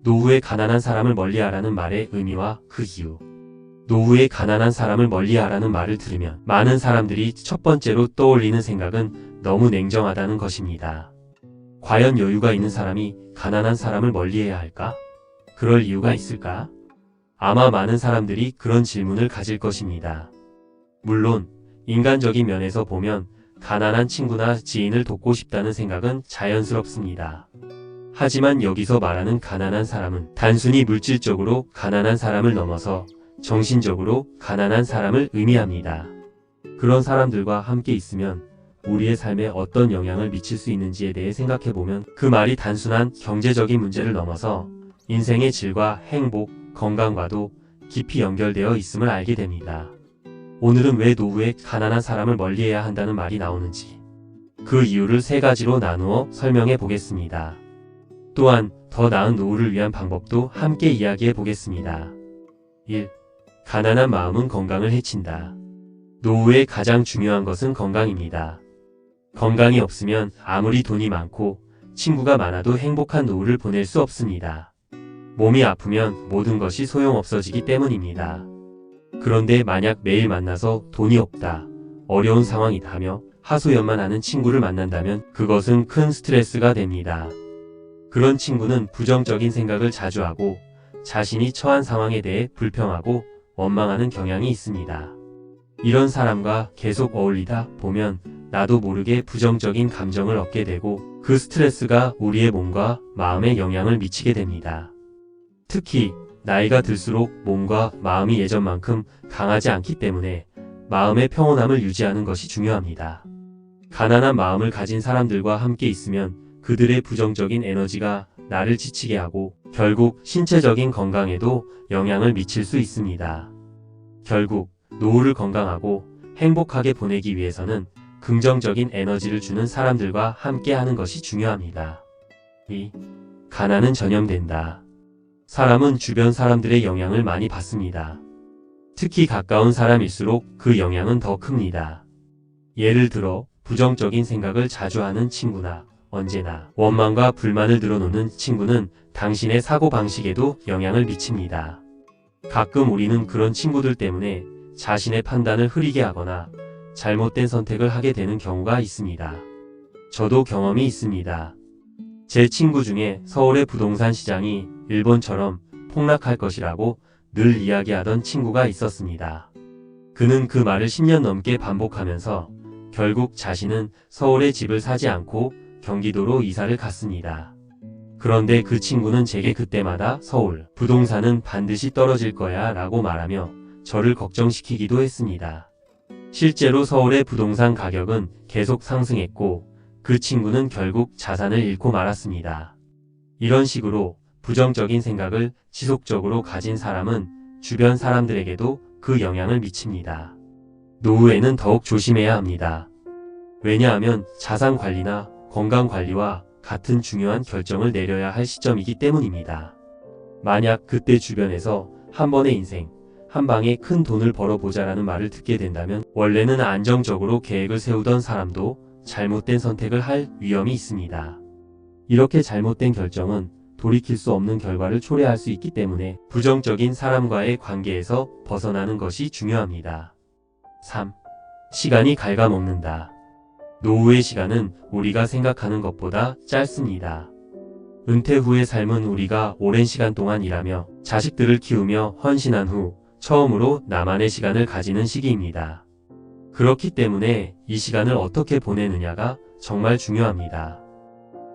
노후에 가난한 사람을 멀리하라는 말의 의미와 그 이유. 노후에 가난한 사람을 멀리하라는 말을 들으면 많은 사람들이 첫 번째로 떠올리는 생각은 너무 냉정하다는 것입니다. 과연 여유가 있는 사람이 가난한 사람을 멀리해야 할까? 그럴 이유가 있을까? 아마 많은 사람들이 그런 질문을 가질 것입니다. 물론 인간적인 면에서 보면 가난한 친구나 지인을 돕고 싶다는 생각은 자연스럽습니다. 하지만 여기서 말하는 가난한 사람은 단순히 물질적으로 가난한 사람을 넘어서 정신적으로 가난한 사람을 의미합니다. 그런 사람들과 함께 있으면 우리의 삶에 어떤 영향을 미칠 수 있는지에 대해 생각해보면 그 말이 단순한 경제적인 문제를 넘어서 인생의 질과 행복, 건강과도 깊이 연결되어 있음을 알게 됩니다. 오늘은 왜 노후에 가난한 사람을 멀리해야 한다는 말이 나오는지 그 이유를 세 가지로 나누어 설명해 보겠습니다. 또한 더 나은 노후를 위한 방법도 함께 이야기해 보겠습니다. 1. 가난한 마음은 건강을 해친다. 노후에 가장 중요한 것은 건강입니다. 건강이 없으면 아무리 돈이 많고 친구가 많아도 행복한 노후를 보낼 수 없습니다. 몸이 아프면 모든 것이 소용없어지기 때문입니다. 그런데 만약 매일 만나서 돈이 없다, 어려운 상황이다며 하소연만 하는 친구를 만난다면 그것은 큰 스트레스가 됩니다. 그런 친구는 부정적인 생각을 자주 하고 자신이 처한 상황에 대해 불평하고 원망하는 경향이 있습니다. 이런 사람과 계속 어울리다 보면 나도 모르게 부정적인 감정을 얻게 되고 그 스트레스가 우리의 몸과 마음에 영향을 미치게 됩니다. 특히 나이가 들수록 몸과 마음이 예전만큼 강하지 않기 때문에 마음의 평온함을 유지하는 것이 중요합니다. 가난한 마음을 가진 사람들과 함께 있으면 그들의 부정적인 에너지가 나를 지치게 하고 결국 신체적인 건강에도 영향을 미칠 수 있습니다. 결국 노후를 건강하고 행복하게 보내기 위해서는 긍정적인 에너지를 주는 사람들과 함께 하는 것이 중요합니다. 2. 가난은 전염된다. 사람은 주변 사람들의 영향을 많이 받습니다. 특히 가까운 사람일수록 그 영향은 더 큽니다. 예를 들어 부정적인 생각을 자주 하는 친구나 언제나 원망과 불만을 늘어놓는 친구는 당신의 사고방식에도 영향을 미칩니다. 가끔 우리는 그런 친구들 때문에 자신의 판단을 흐리게 하거나 잘못된 선택을 하게 되는 경우가 있습니다. 저도 경험이 있습니다. 제 친구 중에 서울의 부동산 시장이 일본처럼 폭락할 것이라고 늘 이야기하던 친구가 있었습니다. 그는 그 말을 10년 넘게 반복하면서 결국 자신은 서울에 집을 사지 않고 경기도로 이사를 갔습니다. 그런데 그 친구는 제게 그때마다 서울 부동산은 반드시 떨어질 거야 라고 말하며 저를 걱정시키기도 했습니다. 실제로 서울의 부동산 가격은 계속 상승했고 그 친구는 결국 자산을 잃고 말았습니다. 이런 식으로 부정적인 생각을 지속적으로 가진 사람은 주변 사람들에게도 그 영향을 미칩니다. 노후에는 더욱 조심해야 합니다. 왜냐하면 자산 관리나 건강 관리와 같은 중요한 결정을 내려야 할 시점이기 때문입니다. 만약 그때 주변에서 한 번의 인생, 한 방에 큰 돈을 벌어보자라는 말을 듣게 된다면 원래는 안정적으로 계획을 세우던 사람도 잘못된 선택을 할 위험이 있습니다. 이렇게 잘못된 결정은 돌이킬 수 없는 결과를 초래할 수 있기 때문에 부정적인 사람과의 관계에서 벗어나는 것이 중요합니다. 3. 시간이 갉아먹는다. 노후의 시간은 우리가 생각하는 것보다 짧습니다. 은퇴 후의 삶은 우리가 오랜 시간 동안 일하며 자식들을 키우며 헌신한 후 처음으로 나만의 시간을 가지는 시기입니다. 그렇기 때문에 이 시간을 어떻게 보내느냐가 정말 중요합니다.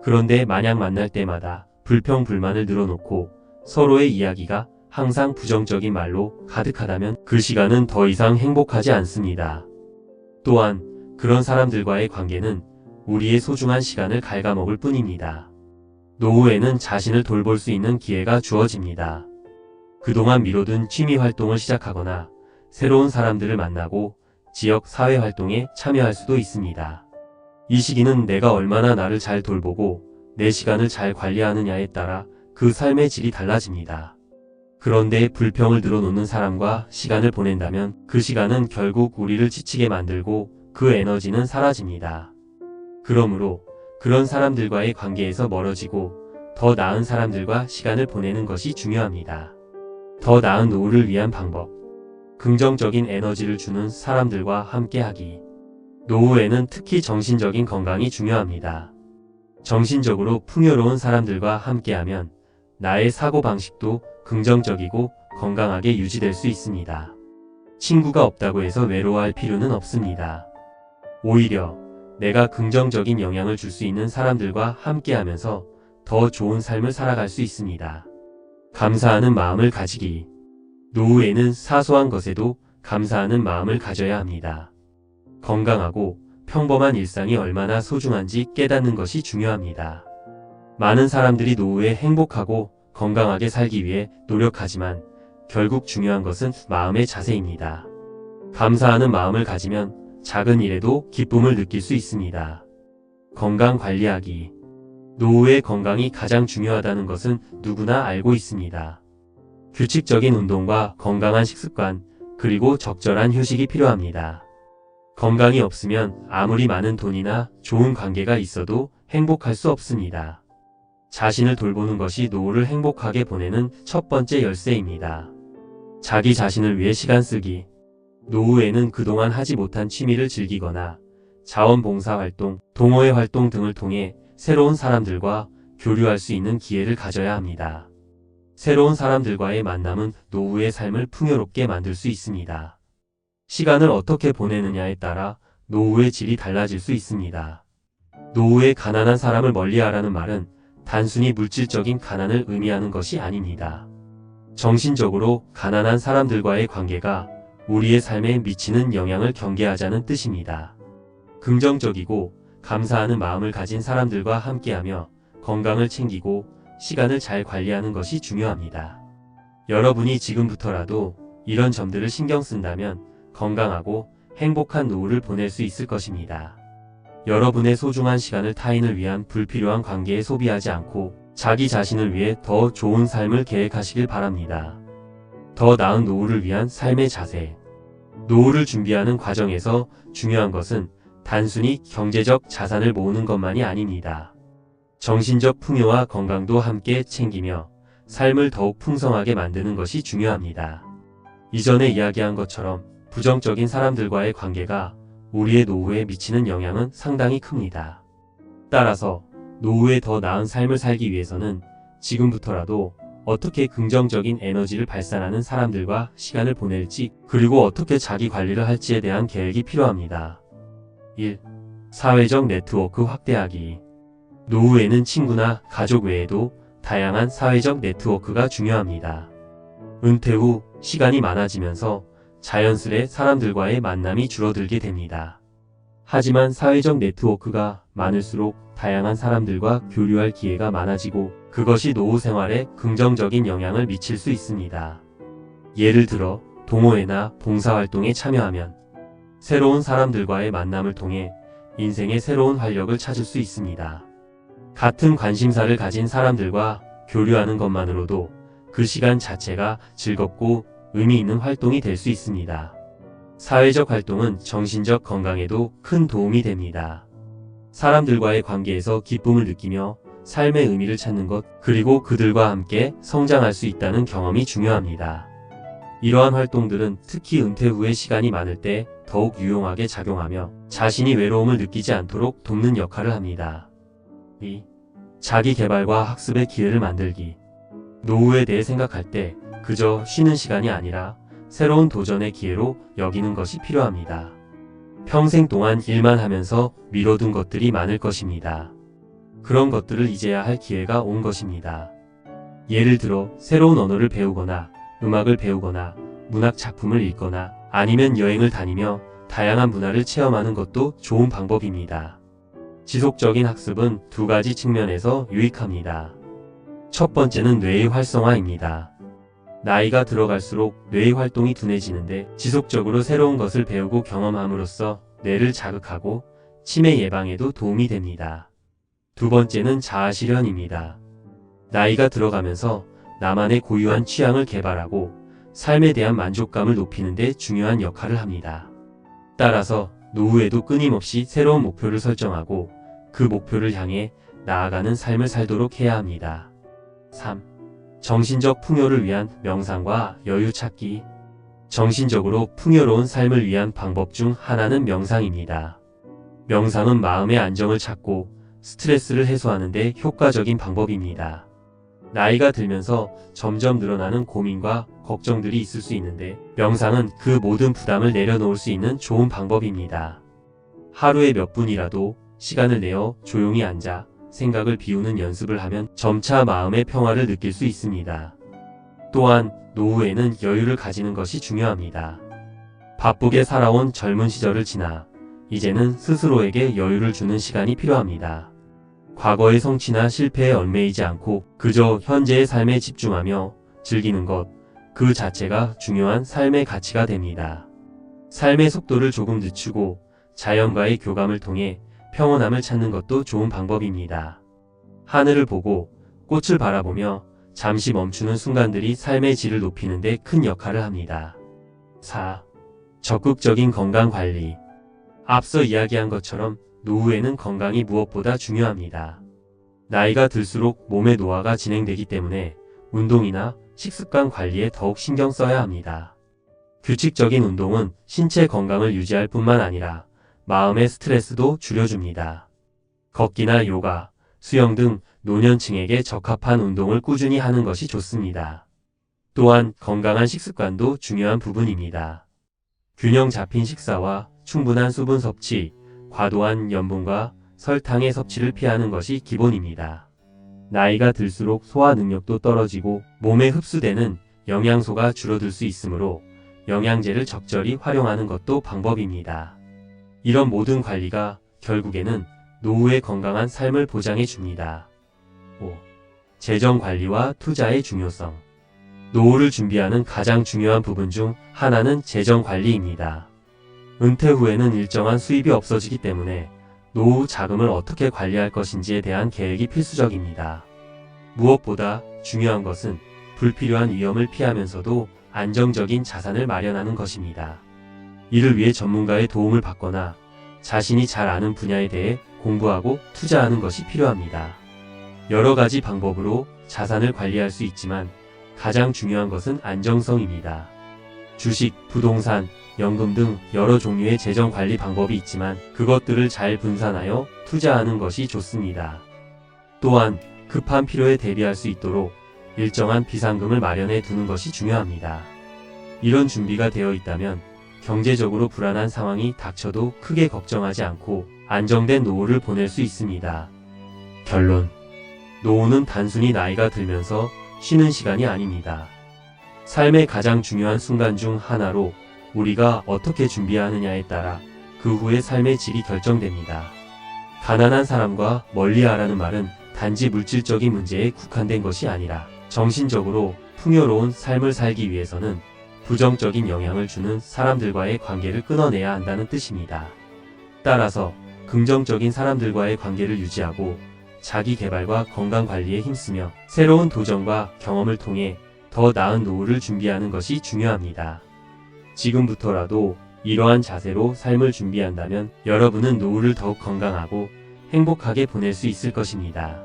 그런데 만약 만날 때마다 불평 불만을 늘어놓고 서로의 이야기가 항상 부정적인 말로 가득하다면 그 시간은 더 이상 행복하지 않습니다. 또한 그런 사람들과의 관계는 우리의 소중한 시간을 갉아먹을 뿐입니다. 노후에는 자신을 돌볼 수 있는 기회가 주어집니다. 그동안 미뤄둔 취미 활동을 시작하거나 새로운 사람들을 만나고 지역 사회 활동에 참여할 수도 있습니다. 이 시기는 내가 얼마나 나를 잘 돌보고 내 시간을 잘 관리하느냐에 따라 그 삶의 질이 달라집니다. 그런데 불평을 늘어놓는 사람과 시간을 보낸다면 그 시간은 결국 우리를 지치게 만들고 그 에너지는 사라집니다. 그러므로 그런 사람들과의 관계에서 멀어지고 더 나은 사람들과 시간을 보내는 것이 중요합니다. 더 나은 노후를 위한 방법. 긍정적인 에너지를 주는 사람들과 함께하기. 노후에는 특히 정신적인 건강이 중요합니다. 정신적으로 풍요로운 사람들과 함께하면 나의 사고방식도 긍정적이고 건강하게 유지될 수 있습니다. 친구가 없다고 해서 외로워할 필요는 없습니다. 오히려 내가 긍정적인 영향을 줄 수 있는 사람들과 함께하면서 더 좋은 삶을 살아갈 수 있습니다. 감사하는 마음을 가지기. 노후에는 사소한 것에도 감사하는 마음을 가져야 합니다. 건강하고 평범한 일상이 얼마나 소중한지 깨닫는 것이 중요합니다. 많은 사람들이 노후에 행복하고 건강하게 살기 위해 노력하지만 결국 중요한 것은 마음의 자세입니다. 감사하는 마음을 가지면 작은 일에도 기쁨을 느낄 수 있습니다. 건강 관리하기. 노후의 건강이 가장 중요하다는 것은 누구나 알고 있습니다. 규칙적인 운동과 건강한 식습관, 그리고 적절한 휴식이 필요합니다. 건강이 없으면 아무리 많은 돈이나 좋은 관계가 있어도 행복할 수 없습니다. 자신을 돌보는 것이 노후를 행복하게 보내는 첫 번째 열쇠입니다. 자기 자신을 위해 시간 쓰기. 노후에는 그동안 하지 못한 취미를 즐기거나 자원봉사활동, 동호회 활동 등을 통해 새로운 사람들과 교류할 수 있는 기회를 가져야 합니다. 새로운 사람들과의 만남은 노후의 삶을 풍요롭게 만들 수 있습니다. 시간을 어떻게 보내느냐에 따라 노후의 질이 달라질 수 있습니다. 노후에 가난한 사람을 멀리하라는 말은 단순히 물질적인 가난을 의미하는 것이 아닙니다. 정신적으로 가난한 사람들과의 관계가 우리의 삶에 미치는 영향을 경계하자는 뜻입니다. 긍정적이고 감사하는 마음을 가진 사람들과 함께하며 건강을 챙기고 시간을 잘 관리하는 것이 중요합니다. 여러분이 지금부터라도 이런 점들을 신경 쓴다면 건강하고 행복한 노후를 보낼 수 있을 것입니다. 여러분의 소중한 시간을 타인을 위한 불필요한 관계에 소비하지 않고 자기 자신을 위해 더 좋은 삶을 계획하시길 바랍니다. 더 나은 노후를 위한 삶의 자세. 노후를 준비하는 과정에서 중요한 것은 단순히 경제적 자산을 모으는 것만이 아닙니다. 정신적 풍요와 건강도 함께 챙기며 삶을 더욱 풍성하게 만드는 것이 중요합니다. 이전에 이야기한 것처럼 부정적인 사람들과의 관계가 우리의 노후에 미치는 영향은 상당히 큽니다. 따라서 노후에 더 나은 삶을 살기 위해서는 지금부터라도 어떻게 긍정적인 에너지를 발산하는 사람들과 시간을 보낼지, 그리고 어떻게 자기 관리를 할지에 대한 계획이 필요합니다. 1. 사회적 네트워크 확대하기. 노후에는 친구나 가족 외에도 다양한 사회적 네트워크가 중요합니다. 은퇴 후 시간이 많아지면서 자연스레 사람들과의 만남이 줄어들게 됩니다. 하지만 사회적 네트워크가 많을수록 다양한 사람들과 교류할 기회가 많아지고 그것이 노후 생활에 긍정적인 영향을 미칠 수 있습니다. 예를 들어 동호회나 봉사활동에 참여하면 새로운 사람들과의 만남을 통해 인생의 새로운 활력을 찾을 수 있습니다. 같은 관심사를 가진 사람들과 교류하는 것만으로도 그 시간 자체가 즐겁고 의미 있는 활동이 될 수 있습니다. 사회적 활동은 정신적 건강에도 큰 도움이 됩니다. 사람들과의 관계에서 기쁨을 느끼며 삶의 의미를 찾는 것, 그리고 그들과 함께 성장할 수 있다는 경험이 중요합니다. 이러한 활동들은 특히 은퇴 후에 시간이 많을 때 더욱 유용하게 작용하며 자신이 외로움을 느끼지 않도록 돕는 역할을 합니다. 2. 자기 개발과 학습의 기회를 만들기. 노후에 대해 생각할 때 그저 쉬는 시간이 아니라 새로운 도전의 기회로 여기는 것이 필요합니다. 평생 동안 일만 하면서 미뤄둔 것들이 많을 것입니다. 그런 것들을 이제야 할 기회가 온 것입니다. 예를 들어 새로운 언어를 배우거나 음악을 배우거나 문학 작품을 읽거나 아니면 여행을 다니며 다양한 문화를 체험하는 것도 좋은 방법입니다. 지속적인 학습은 두 가지 측면에서 유익합니다. 첫 번째는 뇌의 활성화입니다. 나이가 들어갈수록 뇌의 활동이 둔해지는데 지속적으로 새로운 것을 배우고 경험함으로써 뇌를 자극하고 치매 예방에도 도움이 됩니다. 두 번째는 자아실현입니다. 나이가 들어가면서 나만의 고유한 취향을 개발하고 삶에 대한 만족감을 높이는 데 중요한 역할을 합니다. 따라서 노후에도 끊임없이 새로운 목표를 설정하고 그 목표를 향해 나아가는 삶을 살도록 해야 합니다. 3. 정신적 풍요를 위한 명상과 여유 찾기. 정신적으로 풍요로운 삶을 위한 방법 중 하나는 명상입니다. 명상은 마음의 안정을 찾고 스트레스를 해소하는 데 효과적인 방법입니다. 나이가 들면서 점점 늘어나는 고민과 걱정들이 있을 수 있는데 명상은 그 모든 부담을 내려놓을 수 있는 좋은 방법입니다. 하루에 몇 분이라도 시간을 내어 조용히 앉아 생각을 비우는 연습을 하면 점차 마음의 평화를 느낄 수 있습니다. 또한 노후에는 여유를 가지는 것이 중요합니다. 바쁘게 살아온 젊은 시절을 지나 이제는 스스로에게 여유를 주는 시간이 필요합니다. 과거의 성취나 실패에 얽매이지 않고 그저 현재의 삶에 집중하며 즐기는 것, 그 자체가 중요한 삶의 가치가 됩니다. 삶의 속도를 조금 늦추고 자연과의 교감을 통해 평온함을 찾는 것도 좋은 방법입니다. 하늘을 보고 꽃을 바라보며 잠시 멈추는 순간들이 삶의 질을 높이는 데 큰 역할을 합니다. 4. 적극적인 건강관리. 앞서 이야기한 것처럼 노후에는 건강이 무엇보다 중요합니다. 나이가 들수록 몸의 노화가 진행되기 때문에 운동이나 식습관 관리에 더욱 신경 써야 합니다. 규칙적인 운동은 신체 건강을 유지할 뿐만 아니라 마음의 스트레스도 줄여줍니다. 걷기나 요가, 수영 등 노년층에게 적합한 운동을 꾸준히 하는 것이 좋습니다. 또한 건강한 식습관도 중요한 부분입니다. 균형 잡힌 식사와 충분한 수분 섭취, 과도한 염분과 설탕의 섭취를 피하는 것이 기본입니다. 나이가 들수록 소화 능력도 떨어지고 몸에 흡수되는 영양소가 줄어들 수 있으므로 영양제를 적절히 활용하는 것도 방법입니다. 이런 모든 관리가 결국에는 노후의 건강한 삶을 보장해 줍니다. 5. 재정 관리와 투자의 중요성. 노후를 준비하는 가장 중요한 부분 중 하나는 재정 관리입니다. 은퇴 후에는 일정한 수입이 없어지기 때문에 노후 자금을 어떻게 관리할 것인지에 대한 계획이 필수적입니다. 무엇보다 중요한 것은 불필요한 위험을 피하면서도 안정적인 자산을 마련하는 것입니다. 이를 위해 전문가의 도움을 받거나 자신이 잘 아는 분야에 대해 공부하고 투자하는 것이 필요합니다. 여러 가지 방법으로 자산을 관리할 수 있지만 가장 중요한 것은 안정성입니다. 주식, 부동산, 연금 등 여러 종류의 재정 관리 방법이 있지만 그것들을 잘 분산하여 투자하는 것이 좋습니다. 또한 급한 필요에 대비할 수 있도록 일정한 비상금을 마련해 두는 것이 중요합니다. 이런 준비가 되어 있다면 경제적으로 불안한 상황이 닥쳐도 크게 걱정하지 않고 안정된 노후를 보낼 수 있습니다. 결론. 노후는 단순히 나이가 들면서 쉬는 시간이 아닙니다. 삶의 가장 중요한 순간 중 하나로 우리가 어떻게 준비하느냐에 따라 그 후의 삶의 질이 결정됩니다. 가난한 사람과 멀리하라는 말은 단지 물질적인 문제에 국한된 것이 아니라 정신적으로 풍요로운 삶을 살기 위해서는 부정적인 영향을 주는 사람들과의 관계를 끊어내야 한다는 뜻입니다. 따라서 긍정적인 사람들과의 관계를 유지하고 자기 개발과 건강 관리에 힘쓰며 새로운 도전과 경험을 통해 더 나은 노후를 준비하는 것이 중요합니다. 지금부터라도 이러한 자세로 삶을 준비한다면 여러분은 노후를 더욱 건강하고 행복하게 보낼 수 있을 것입니다.